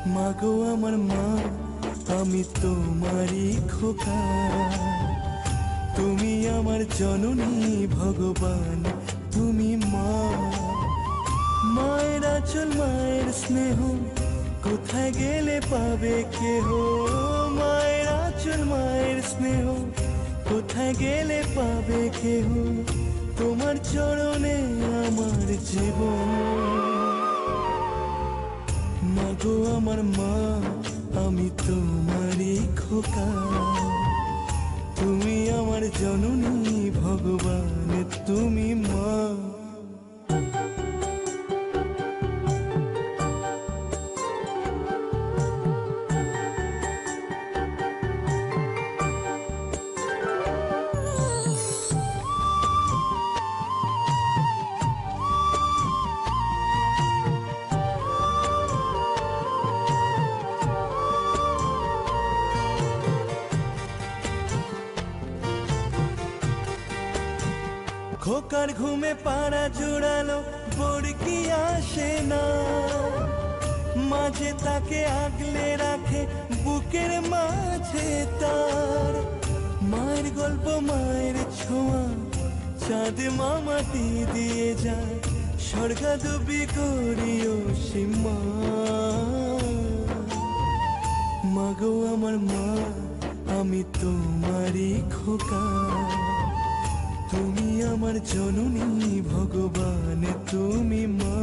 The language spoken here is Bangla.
মাগো আমার মা, আমি তোমারই খোকা। তুমি আমার জননী ভগবান, তুমি মা। মায়ের আঁচল মায়ের স্নেহ কোথায় গেলে পাবে কেহ। মায়ের আঁচল মায়ের স্নেহ কোথায় গেলে পাবে কেহ। তোমার চরণে আমার জীবন। মাগো আমার মা, আমি তোমারই খোকা। তুমি আমার জননী ভগবান, তুমি মা। খোকার ঘুমে পাড়া জোড়ালো বড়কি আসে না, মাঝে তাকে আগলে রাখে বুকের মাঝে তার। মায়ের গল্প মায়ের ছোঁয়া চাঁদ মামাটি দিয়ে যায়, স্বর্গাদবি করিও সীমা। মাগো আমার মা, আমি তোমারই খোকা। তুমি আমার জননী ভগবান, তুমি মা।